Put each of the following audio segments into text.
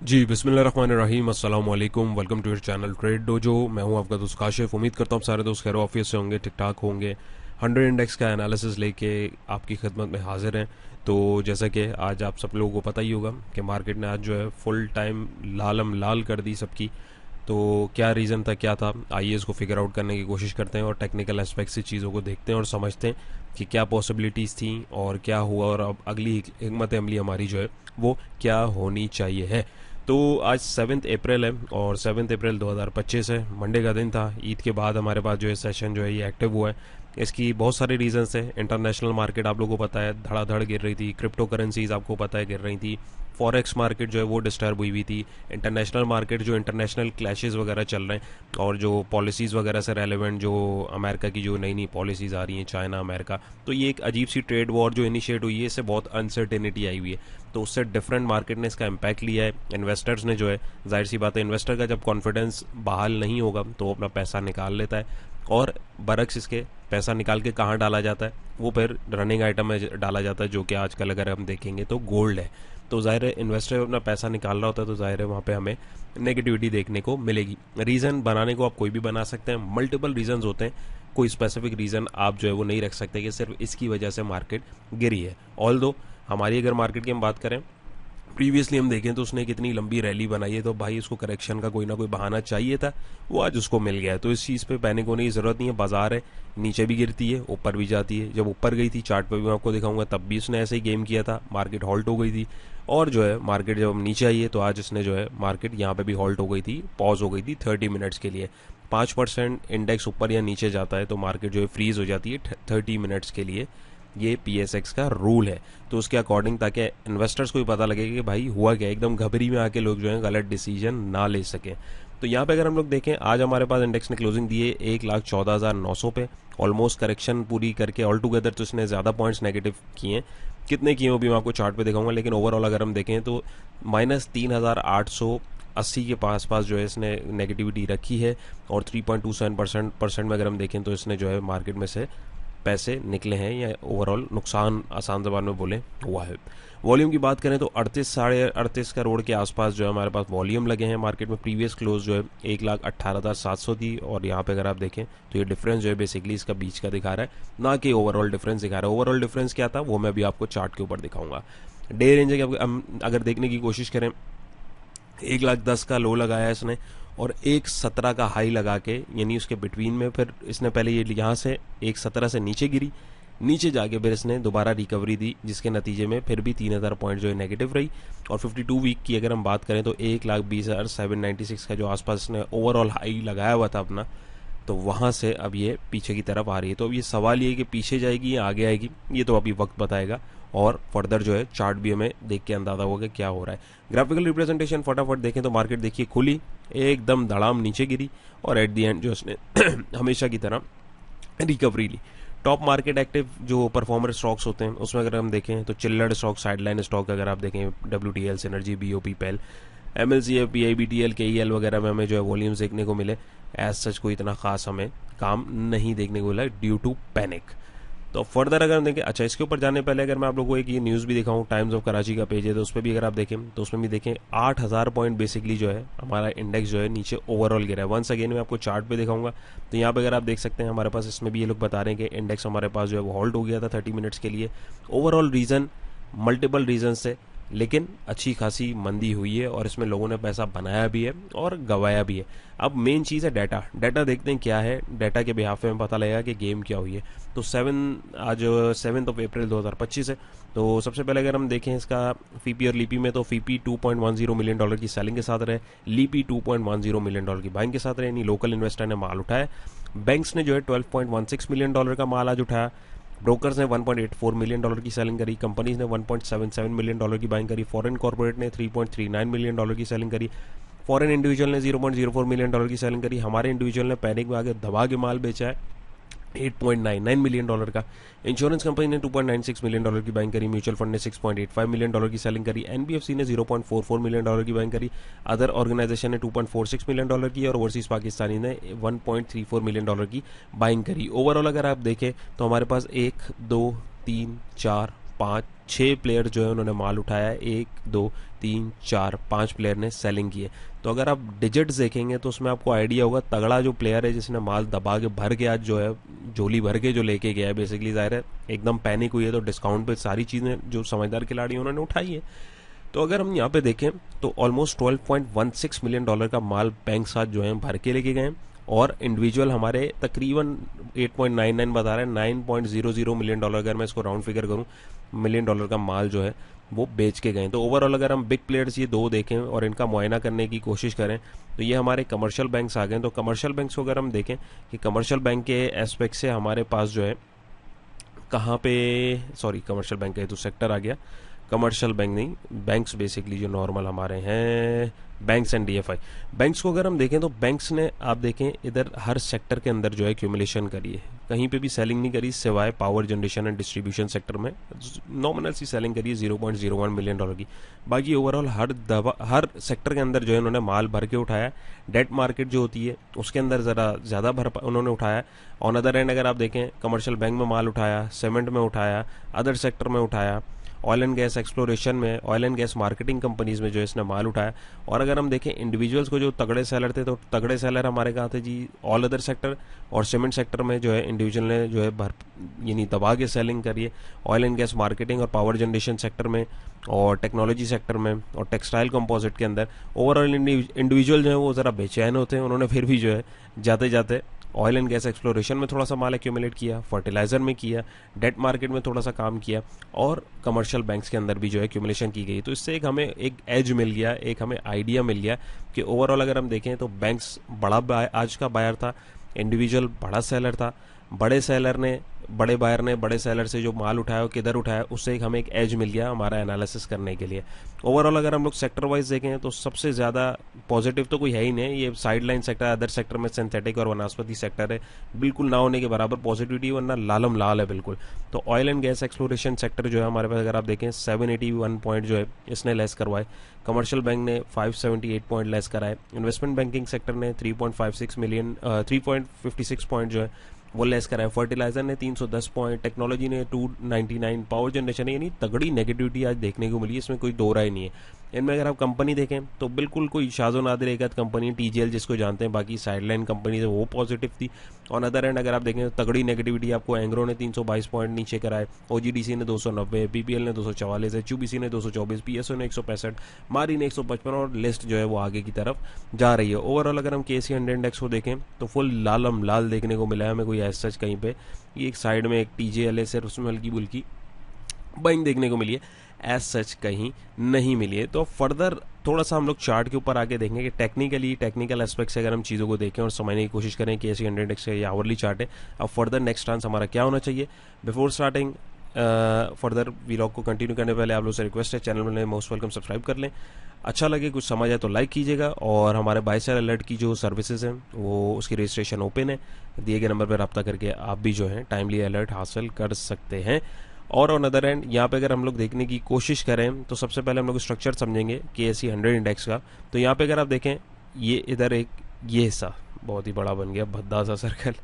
जी बिस्मिल्लाहिर्रहमानिर्रहीम अस्सलाम वालेकुम। Welcome to your channel trade dojo. मैं हूं आपका दोस्त काशिफ। उम्मीद करता हूं आप सारे दोस्त खैर ऑफिस से होंगे, ठीक ठाक होंगे। 100 इंडेक्स का एनालिसिस लेके आपकी खिदमत में हाजिर हैं। तो जैसा कि आज आप सब लोगों को पता ही होगा कि मार्केट ने आज जो है फुल टाइम लालम लाल कर दी सबकी। तो क्या रीज़न था, क्या था, आइए इसको फिगर आउट करने की कोशिश करते हैं और टेक्निकल एस्पेक्ट से चीज़ों को देखते हैं और समझते हैं कि क्या पॉसिबिलिटीज़ थी और क्या हुआ और अब अगली हिकमत अमली हमारी जो है वो क्या होनी चाहिए है। तो आज 7 अप्रैल है और 7 अप्रैल 2025 है, मंडे का दिन था। ईद के बाद हमारे पास जो है सेशन जो है ये एक्टिव हुआ है। इसकी बहुत सारे रीजंस हैं। इंटरनेशनल मार्केट आप लोगों को पता है धड़ाधड़ गिर रही थी, क्रिप्टो करेंसीज आपको पता है गिर रही थी, फॉरेक्स मार्केट जो है वो डिस्टर्ब हुई हुई थी। इंटरनेशनल मार्केट जो इंटरनेशनल क्लैशेस वगैरह चल रहे हैं और जो पॉलिसीज़ वगैरह से रेलेवेंट जो अमेरिका की जो नई नई पॉलिसीज़ आ रही हैं, चाइना अमेरिका, तो ये एक अजीब सी ट्रेड वॉर जो इनिशिएट हुई है, इससे बहुत अनसर्टेनिटी आई हुई है। तो उससे डिफरेंट मार्केट ने इसका इम्पैक्ट लिया है। इन्वेस्टर्स ने जो है, जाहिर सी बात है, इन्वेस्टर का जब कॉन्फिडेंस बहाल नहीं होगा तो वो अपना पैसा निकाल लेता है और बरक्स इसके पैसा निकाल के कहाँ डाला जाता है, वो फिर रनिंग आइटम में डाला जाता है, जो कि आजकल अगर हम देखेंगे तो गोल्ड है। तो जाहिर है इन्वेस्टर अपना पैसा निकाल रहा होता है, तो जाहिर है वहाँ पे हमें नेगेटिविटी देखने को मिलेगी। रीज़न बनाने को आप कोई भी बना सकते हैं, मल्टीपल रीजंस होते हैं। कोई स्पेसिफिक रीज़न आप जो है वो नहीं रख सकते कि सिर्फ इसकी वजह से मार्केट गिरी है। ऑल दो हमारी अगर मार्केट की हम बात करें, प्रीवियसली हम देखें तो उसने कितनी लंबी रैली बनाई है, तो भाई उसको करेक्शन का कोई ना कोई बहाना चाहिए था, वो आज उसको मिल गया है। तो इस चीज़ पे पैनिक होने की ज़रूरत नहीं है। बाजार है, नीचे भी गिरती है, ऊपर भी जाती है। जब ऊपर गई थी, चार्ट पे भी मैं आपको दिखाऊंगा, तब भी उसने ऐसे ही गेम किया था, मार्केट हॉल्ट हो गई थी। और जो है मार्केट जब नीचे आई है तो आज इसने जो है मार्केट यहाँ पे भी हॉल्ट हो गई थी, पॉज हो गई थी 30 मिनट्स के लिए। 5% इंडेक्स ऊपर या नीचे जाता है तो मार्केट जो है फ्रीज हो जाती है 30 मिनट्स के लिए। ये पीएसएक्स का रूल है। तो उसके अकॉर्डिंग, ताकि इन्वेस्टर्स को भी पता लगे कि भाई हुआ क्या, एकदम घबरी में आके लोग जो है गलत डिसीजन ना ले सकें। तो यहाँ पे अगर हम लोग देखें, आज हमारे पास इंडेक्स ने क्लोजिंग दी है 1,14,900 पे। ऑलमोस्ट करेक्शन पूरी करके ऑल टुगेदर तो इसने ज़्यादा पॉइंट्स नेगेटिव किए हैं। कितने किए वो भी मैं आपको चार्ट पे दिखाऊंगा, लेकिन ओवरऑल अगर हम देखें तो -3,880 के पास पास जो है इसने नेगेटिविटी रखी है। और 3.27% में अगर हम देखें तो इसने जो है मार्केट में से पैसे निकले हैं, या ओवरऑल नुकसान आसान जबान में बोले हुआ है। वॉल्यूम की बात करें तो 38 साढ़े 38 करोड़ के आसपास जो है हमारे पास वॉल्यूम लगे हैं मार्केट में। प्रीवियस क्लोज जो है 1,18,700 थी और यहाँ पे अगर आप देखें तो ये डिफरेंस जो है बेसिकली इसका बीच का दिखा रहा है, ना कि ओवरऑल डिफरेंस दिखा रहा है। ओवरऑल डिफरेंस क्या था वो मैं भी आपको चार्ट के ऊपर दिखाऊंगा। डे रेंज अगर देखने की कोशिश करें, 1,10,000 का लो लगाया इसने और 1,17 का हाई लगा के, यानी उसके बिटवीन में फिर इसने पहले ये यहाँ से 1,17 से नीचे गिरी, नीचे जाके फिर इसने दोबारा रिकवरी दी, जिसके नतीजे में फिर भी 3,000 पॉइंट जो है नेगेटिव रही। और 52 वीक की अगर हम बात करें तो 1,20,796 का जो आसपास इसने ओवरऑल हाई लगाया हुआ था अपना, तो वहाँ से अब ये पीछे की तरफ आ रही है। तो अब ये सवाल ये है कि पीछे जाएगी या आगे आएगी, ये तो अभी वक्त बताएगा। और फर्दर जो है चार्ट भी हमें देख के अंदाजा होगा क्या हो रहा है। ग्राफिकल रिप्रेजेंटेशन फटाफट देखें तो मार्केट देखिए खुली, एकदम धड़ाम नीचे गिरी और एट दी एंड जो उसने हमेशा की तरह रिकवरी ली। टॉप मार्केट एक्टिव जो परफॉर्मर स्टॉक्स होते हैं उसमें अगर हम देखें तो चिल्लर्ड स्टॉक, साइडलाइन स्टॉक अगर आप देखें, WTL, सिनर्जी, BOP, पेल, MLCF, PIBTL, KEL वगैरह में हमें जो है वॉल्यूम्स देखने को मिले। एज सच कोई इतना खास हमें काम नहीं देखने को मिला ड्यू टू पैनिक। तो फर्दर अगर हम देखें, अच्छा इसके ऊपर जाने पहले अगर मैं आप लोगों को एक ये न्यूज़ भी दिखाऊं, टाइम्स ऑफ कराची का पेज है तो उस पर भी अगर आप देखें तो उसमें भी देखें 8,000 पॉइंट बेसिकली जो है हमारा इंडेक्स जो है नीचे ओवरऑल गिरा है। वंस अगेन मैं आपको चार्ट पे दिखाऊंगा तो यहाँ पे अगर आप देख सकते हैं हमारे पास इसमें भी ये लोग बता रहे हैं कि इंडेक्स हमारे पास जो है वो हॉल्ट हो गया था 30 मिनट्स के लिए। ओवरऑल रीज़न मल्टीपल रीजन से, लेकिन अच्छी खासी मंदी हुई है और इसमें लोगों ने पैसा बनाया भी है और गवाया भी है। अब मेन चीज़ है डाटा। डाटा देखते हैं क्या है, डाटा के बिहाफ में पता लगेगा कि गेम क्या हुई है। तो आज 7 अप्रैल 2025 है। तो सबसे पहले अगर हम देखें इसका फीपी और लीपी में, तो फीपी $2.10 मिलियन की सेलिंग के साथ रहे, लीपी $2.10 मिलियन की बाइंग के साथ रहे, यानी लोकल इन्वेस्टर ने माल उठाया। बैंक्स ने जो है $12.16 मिलियन का माल आज उठाया। ब्रोकर्स ने $1.84 मिलियन की सेलिंग करी, कंपनीज ने $1.77 मिलियन की बाइंग करी, फॉरेन कॉर्पोरेट ने $3.39 मिलियन की सेलिंग करी, फॉरेन इंडिविजुअल ने $0.04 मिलियन की सेलिंग करी। हमारे इंडिविजुअल ने पैनिक में आगे दबा के माल बेचा है $8.99 मिलियन का। इंश्योरेंस कंपनी ने $2.96 मिलियन की बाइंग करी, म्यूचुअल फंड ने $6.85 मिलियन की सेलिंग करी, एनबीएफसी ने $0.44 मिलियन की बाइंग करी, अदर ऑर्गेनाइजेशन ने $2.46 मिलियन की और ओवरसीज पाकिस्तानी ने $1.34 मिलियन की बाइंग करी। ओवरऑल अगर आप देखें तो हमारे पास 1 2 3 4 छः प्लेयर जो है उन्होंने माल उठाया है, 1 2 3 4 5 प्लेयर ने सेलिंग की है। तो अगर आप डिजिट्स देखेंगे तो उसमें आपको आइडिया होगा तगड़ा जो प्लेयर है जिसने माल दबा के भर के आज जो है झोली भर के जो लेके गया है, बेसिकली जाहिर है एकदम पैनिक हुई है तो डिस्काउंट पे सारी चीज़ें जो समझदार खिलाड़ी उन्होंने उठाई है। तो अगर हम यहाँ पे देखें तो ऑलमोस्ट $12.16 मिलियन का माल बैंक साथ जो है भर के लेके गए, और इंडिविजुअल हमारे तकरीबन 8.99 बता रहे हैं, $9.00 मिलियन अगर मैं इसको राउंड फिगर करूँ मिलियन डॉलर का माल जो है वो बेच के गए। तो ओवरऑल अगर हम बिग प्लेयर्स ये दो देखें और इनका मुआयना करने की कोशिश करें तो ये हमारे कमर्शियल बैंक्स आ गए। तो कमर्शियल बैंक्स को अगर हम देखें कि कमर्शियल बैंक के एस्पेक्ट से हमारे पास जो है कहाँ पे, सॉरी कमर्शियल बैंक का तो सेक्टर आ गया, कमर्शियल बैंक नहीं, बैंक्स बेसिकली जो नॉर्मल हमारे हैं बैंक्स एंड डीएफआई। बैंक्स को अगर हम देखें तो बैंक्स ने आप देखें इधर हर सेक्टर के अंदर जो है एक्यूमुलेशन करी है, कहीं पे भी सेलिंग नहीं करी सिवाय power generation and distribution sector में नॉमिनल सी सेलिंग करी है $0.01 मिलियन की। बाकी ओवरऑल हर सेक्टर के अंदर जो है उन्होंने माल भर के उठाया। डेट मार्केट जो होती है उसके अंदर ज़रा ज़्यादा उन्होंने उठाया। ऑन अदर एंड अगर आप देखें कमर्शियल बैंक में माल उठाया, सीमेंट में उठाया, अदर सेक्टर में उठाया, ऑयल एंड गैस एक्सप्लोरेशन में, oil and gas marketing companies में जो इसने माल उठाया। और अगर हम देखें इंडिविजुअल्स को जो तगड़े सेलर थे तो तगड़े सेलर हमारे कहाँ थे जी, ऑल अदर सेक्टर और सीमेंट सेक्टर में जो है इंडिविजुअल ने जो है यानी दबा के सेलिंग करी है। ऑयल एंड गैस मार्केटिंग और पावर जनरेशन सेक्टर में और टेक्नोलॉजी सेक्टर में और टेक्सटाइल कंपोजिट के अंदर ओवरऑल इंडिविजुअल जो है वो ज़रा बेचैन होते हैं, उन्होंने फिर भी जो है जाते जाते ऑयल एंड गैस एक्सप्लोरेशन में थोड़ा सा माल एक्यूमुलेट किया, फर्टिलाइजर में किया, डेट मार्केट में थोड़ा सा काम किया और कमर्शियल बैंक्स के अंदर भी जो है एक्यूमुलेशन की गई। तो इससे एक हमें एक एज मिल गया, एक हमें आइडिया मिल गया कि ओवरऑल अगर हम देखें तो बैंक्स बड़ा आज का बायर था, इंडिविजुअल बड़ा सेलर था, बड़े सेलर ने बड़े बायर ने बड़े सेलर से जो माल उठाया किधर उठाया, उससे एक हमें एक एज मिल गया हमारा एनालिसिस करने के लिए। ओवरऑल अगर हम लोग सेक्टर वाइज देखें तो सबसे ज़्यादा पॉजिटिव तो कोई है ही नहीं, ये side line sector, other sector में सिंथेटिक और वनस्पति सेक्टर है बिल्कुल ना होने के बराबर पॉजिटिविटी, वरना लालम लाल है बिल्कुल। तो oil and gas exploration sector जो है हमारे पास अगर आप देखें 781 पॉइंट जो है इसने लेस करवाए, कमर्शियल बैंक ने 578 पॉइंट लेस कराए, इन्वेस्टमेंट बैंकिंग सेक्टर ने 3.56 पॉइंट जो है वो लेस कराए, फर्टिलाइजर ने 310 पॉइंट, टेक्नोलॉजी ने 299, पावर जनरेशन है, यानी तगड़ी नेगेटिविटी आज देखने को मिली, इसमें कोई दो राय नहीं है। इनमें अगर आप कंपनी देखें तो बिल्कुल कोई शाज़ो नादिर एक कंपनी टीजीएल जिसको जानते हैं, बाकी साइडलाइन कंपनी है वो पॉजिटिव थी। ऑन अदर एंड अगर आप देखें तो तगड़ी नेगेटिविटी आपको एंग्रो ने 322 पॉइंट नीचे कराए, ओजीडीसी ने 290, पीपीएल ने 244, एचयूबीसी ने 224, पीएसओ ने 165, मारी ने 155 और लिस्ट जो है वो आगे की तरफ जा रही है। ओवरऑल अगर हम केसी 100 इंडेक्स को देखें तो फुल लालम लाल देखने को मिला है हमें, कोई ऐसा कहीं पे ये एक साइड में एक टीजेएल है सिर्फ, उसमें हल्की बुल्की बाइंग देखने को मिली है, एज सच कहीं नहीं मिली है। तो फर्दर थोड़ा सा हम लोग चार्ट के ऊपर आके देखेंगे कि टेक्निकल एस्पेक्ट से अगर हम चीज़ों को देखें और समझने की कोशिश करें कि ऐसी 100 इंडेक्स का ये आवरली चार्ट है, अब फर्दर नेक्स्ट चांस हमारा क्या होना चाहिए। बिफोर स्टार्टिंग फर्दर वीलॉग को कंटिन्यू करने पहले आप लोग से रिक्वेस्ट है, चैनल में मोस्ट वेलकम सब्सक्राइब कर लें, अच्छा लगे कुछ समझ आए तो लाइक कीजिएगा, और हमारे बाय सेल अलर्ट की जो सर्विसेज हैं वो उसकी रजिस्ट्रेशन ओपन है, दिए गए नंबर पर रब्ता करके आप भी जो है टाइमली अलर्ट हासिल कर सकते हैं। और ऑन अदर एंड यहाँ पे अगर हम लोग देखने की कोशिश करें तो सबसे पहले हम लोग स्ट्रक्चर समझेंगे KSE 100 इंडेक्स का। तो यहाँ पे अगर आप देखें ये इधर एक ये हिस्सा बहुत ही बड़ा बन गया भद्दा सा सर्कल,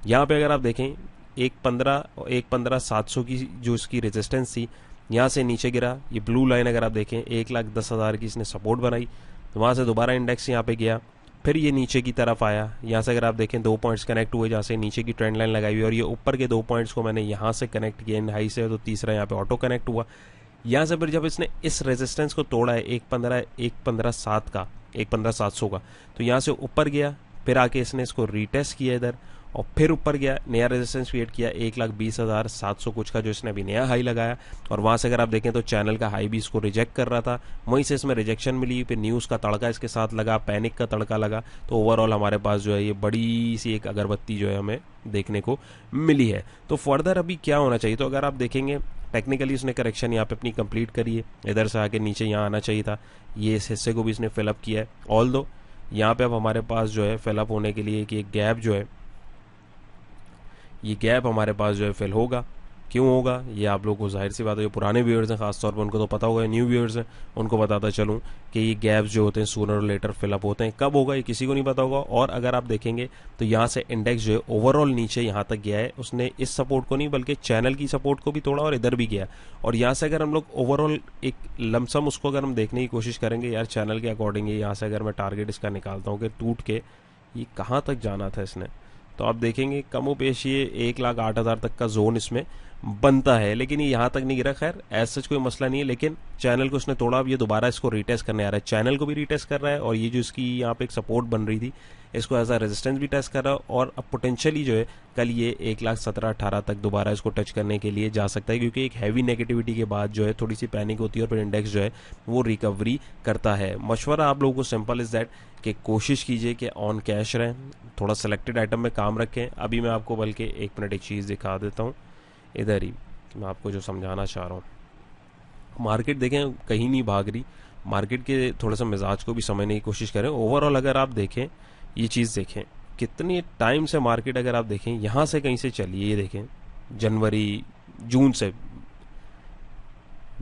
यहाँ पे अगर आप देखें 1.15 की जो इसकी रेजिस्टेंस थी यहाँ से नीचे गिरा, ये ब्लू लाइन अगर आप देखें 1,10,000 की इसने सपोर्ट बनाई, तो वहाँ से दोबारा इंडेक्स यहाँ पे गया, फिर ये नीचे की तरफ आया, यहाँ से अगर आप देखें 2 पॉइंट्स कनेक्ट हुए जहाँ से नीचे की ट्रेंड लाइन लगाई हुई, और ये ऊपर के 2 पॉइंट्स को मैंने यहाँ से कनेक्ट किया इन हाई से, तो तीसरा यहाँ पे ऑटो कनेक्ट हुआ। यहाँ से फिर जब इसने इस रेजिस्टेंस को तोड़ा है 1.15,700 का, तो यहाँ से ऊपर गया, फिर आके इसने इसको रीटेस्ट किया इधर और फिर ऊपर गया, नया रेजिस्टेंस क्रिएट किया 1,20,700 कुछ का जो इसने अभी नया हाई लगाया, और वहाँ से अगर आप देखें तो चैनल का हाई भी इसको रिजेक्ट कर रहा था, वहीं से इसमें रिजेक्शन मिली, फिर न्यूज़ का तड़का इसके साथ लगा, पैनिक का तड़का लगा, तो ओवरऑल हमारे पास जो है ये बड़ी सी एक अगरबत्ती जो है हमें देखने को मिली है। तो फर्दर अभी क्या होना चाहिए, तो अगर आप देखेंगे टेक्निकली उसने करेक्शन यहाँ पे अपनी कंप्लीट करी है, इधर से आके नीचे यहाँ आना चाहिए था, ये इस हिस्से को भी इसने फिलअप किया है, ऑल दो यहाँ पे अब हमारे पास जो है फिलअप होने के लिए कि एक गैप जो है ये गैप हमारे पास जो है फिल होगा, क्यों होगा ये आप लोगों को जाहिर सी बात है, जो पुराने व्यूअर्स हैं खासतौर पर उनको तो पता होगा, न्यू व्यूअर्स हैं उनको बताता चलूँ कि ये गैप्स जो होते हैं सूनर और लेटर फिलअप होते हैं। कब होगा ये किसी को नहीं पता होगा। और अगर आप देखेंगे तो यहाँ से इंडेक्स जो है ओवरऑल नीचे यहाँ तक गया है, उसने इस सपोर्ट को नहीं बल्कि चैनल की सपोर्ट को भी तोड़ा और इधर भी गया। और यहाँ से अगर हम लोग ओवरऑल एक लमसम उसको अगर हम देखने की कोशिश करेंगे यार चैनल के अकॉर्डिंग, यहाँ से अगर मैं टारगेट इसका निकालता हूँ कि टूट के ये कहाँ तक जाना था इसने, तो आप देखेंगे कमोपेश ये 1,08,000 तक का जोन इसमें बनता है, लेकिन ये यहाँ तक नहीं गिरा। खैर एज सच कोई मसला नहीं है, लेकिन चैनल को उसने तोड़ा। अब ये दोबारा इसको रीटेस्ट करने आ रहा है, चैनल को भी रीटेस्ट कर रहा है और ये जो इसकी यहाँ पे एक सपोर्ट बन रही थी इसको एज अ रेजिस्टेंस भी टेस्ट कर रहा है। और अब पोटेंशियली जो है कल ये 1,17,18 तक दोबारा इसको टच करने के लिए जा सकता है, क्योंकि एक हैवी नेगेटिविटी के बाद जो है थोड़ी सी पैनिक होती है और फिर इंडेक्स जो है वो रिकवरी करता है। मशवरा आप लोगों को सिंपल इज दैट कि कोशिश कीजिए कि ऑन कैश रहें, थोड़ा सेलेक्टेड आइटम में काम रखें। अभी मैं आपको बल्कि एक मिनट एक चीज़ दिखा देता हूँ, इधर ही मैं आपको जो समझाना चाह रहा हूँ। मार्केट देखें कहीं नहीं भाग रही, मार्केट के थोड़ा सा मिजाज को भी समझने की कोशिश करें। ओवरऑल अगर आप देखें ये चीज़ देखें कितने टाइम से मार्केट अगर आप देखें यहाँ से कहीं से चलिए, ये देखें जनवरी जून से,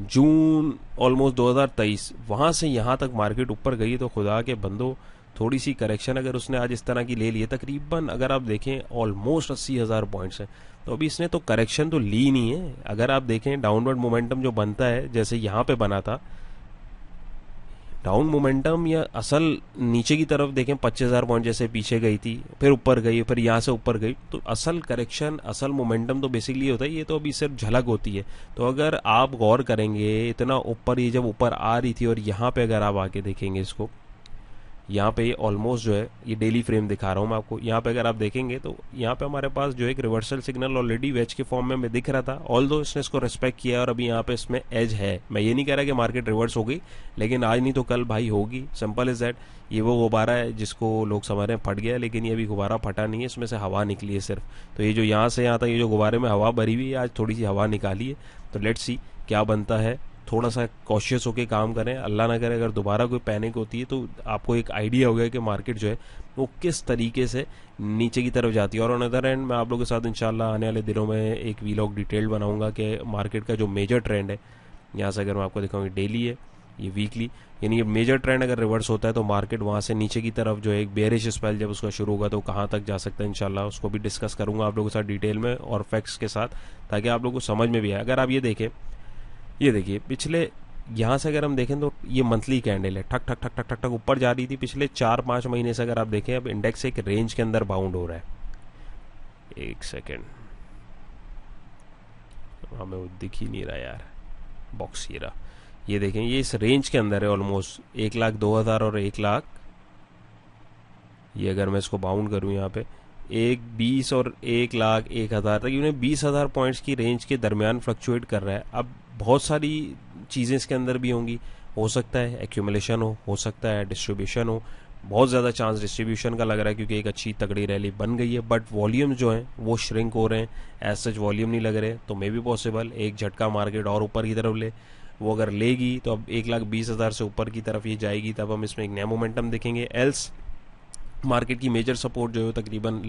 जून ऑलमोस्ट 2023 वहाँ से यहाँ तक मार्केट ऊपर गई। तो खुदा के बंदो थोड़ी सी करेक्शन अगर उसने आज इस तरह की ले ली है, तकरीबन अगर आप देखें ऑलमोस्ट 80,000 पॉइंट्स हैं, तो अभी इसने तो करेक्शन तो ली नहीं है। अगर आप देखें डाउनवर्ड मोमेंटम जो बनता है जैसे यहाँ पे बना था डाउन मोमेंटम, या असल नीचे की तरफ देखें 25,000 पॉइंट जैसे पीछे गई थी फिर ऊपर गई फिर यहाँ से ऊपर गई, तो असल करेक्शन असल मोमेंटम तो बेसिकली होता है, ये तो अभी सिर्फ झलक होती है। तो अगर आप गौर करेंगे इतना ऊपर, ये जब ऊपर आ रही थी और यहाँ पे अगर आप आके देखेंगे इसको, यहाँ पे ऑलमोस्ट जो है ये डेली फ्रेम दिखा रहा हूँ मैं आपको, यहाँ पे अगर आप देखेंगे तो यहाँ पे हमारे पास जो एक रिवर्सल सिग्नल ऑलरेडी वेज के फॉर्म में दिख रहा था, ऑल्दो इसने इसको रिस्पेक्ट किया और अभी यहाँ पे इसमें एज है। मैं ये नहीं कह रहा कि मार्केट रिवर्स हो गई, लेकिन आज नहीं तो कल भाई होगी, सिंपल इज दैट। ये वो गुब्बारा है जिसको लोग समझ रहे हैं फट गया, लेकिन ये अभी गुब्बारा फटा नहीं है, इसमें से हवा निकली है सिर्फ। तो ये जो यहाँ से यहाँ तक ये जो गुब्बारे में हवा भरी हुई है, आज थोड़ी सी हवा निकाली है। तो लेट्स सी क्या बनता है, थोड़ा सा कॉशियस होकर काम करें, अल्लाह ना करे अगर दोबारा कोई पैनिक होती है तो आपको एक आइडिया हो गया कि मार्केट जो है वो किस तरीके से नीचे की तरफ जाती है। और ऑन अदर एंड मैं आप लोगों के साथ इंशाल्लाह आने वाले दिनों में एक वीलॉग डिटेल बनाऊंगा कि मार्केट का जो मेजर ट्रेंड है, यहाँ से अगर मैं आपको दिखाऊँ डेली है ये वीकली, यानी ये मेजर ट्रेंड अगर रिवर्स होता है तो मार्केट वहाँ से नीचे की तरफ जो है एक बेयरिश स्पेल जब उसका शुरू होगा तो कहाँ तक जा सकता है, इंशाल्लाह उसको भी डिस्कस करूंगा आप लोगों के साथ डिटेल में और फैक्ट्स के साथ, ताकि आप लोगों को समझ में भी आए। अगर आप ये देखें, ये देखिए पिछले यहाँ से अगर हम देखें तो ये मंथली कैंडल है, ठक ठक ठक ठक ठक ठक ऊपर जा रही थी पिछले 4-5 महीने से। अगर आप देखें अब इंडेक्स एक रेंज के अंदर बाउंड हो रहा है। एक सेकेंड, हमें वो दिख ही नहीं रहा यार, बॉक्स ये रहा, ये देखें ये इस रेंज के अंदर है ऑलमोस्ट 1,02,000 और 1,00,000। ये अगर मैं इसको बाउंड करूँ यहाँ पे 1,20 और 1,01,000 तक, यूँ 20,000 पॉइंट्स की रेंज के दरमियान फ्लक्चुएट कर रहा है। अब बहुत सारी चीज़ें इसके अंदर भी होंगी, हो सकता है एक्यूमुलेशन हो सकता है डिस्ट्रीब्यूशन हो, बहुत ज़्यादा चांस डिस्ट्रीब्यूशन का लग रहा है क्योंकि एक अच्छी तगड़ी रैली बन गई है, बट वॉल्यूम जो हैं वो श्रिंक हो रहे हैं, एज सच वॉल्यूम नहीं लग रहे। तो मे बी पॉसिबल एक झटका मार्केट और ऊपर की तरफ ले, वो अगर लेगी तो अब 1,20,000 से ऊपर की तरफ ये जाएगी, तब हम इसमें एक नया मोमेंटम देखेंगे। एल्स मार्केट की मेजर सपोर्ट जो है तकरीबन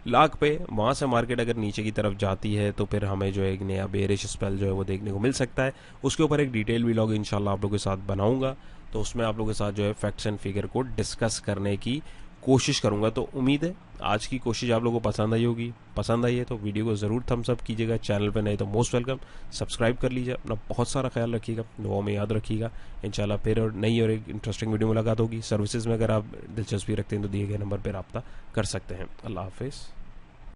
लाख पे वहाँ से मार्केट अगर नीचे की तरफ जाती है तो फिर हमें जो है एक नया बेरिश स्पेल जो है वो देखने को मिल सकता है। उसके ऊपर एक डिटेल व्लॉग इंशाल्लाह आप लोगों के साथ बनाऊंगा, तो उसमें आप लोगों के साथ जो है फैक्ट्स एंड फिगर को डिस्कस करने की कोशिश करूंगा। तो उम्मीद है आज की कोशिश आप लोगों को पसंद आई होगी। पसंद आई है तो वीडियो को ज़रूर थम्स अप कीजिएगा, चैनल पे नहीं तो मोस्ट वेलकम सब्सक्राइब कर लीजिए। अपना बहुत सारा ख्याल रखिएगा, दुआ में याद रखिएगा। इंशाल्लाह फिर और नई और एक इंटरेस्टिंग वीडियो मुलाकात होगी। सर्विसेज में अगर आप दिलचस्पी रखते हैं तो दिए गए नंबर पर रब्ता कर सकते हैं। अल्लाह हाफिज़।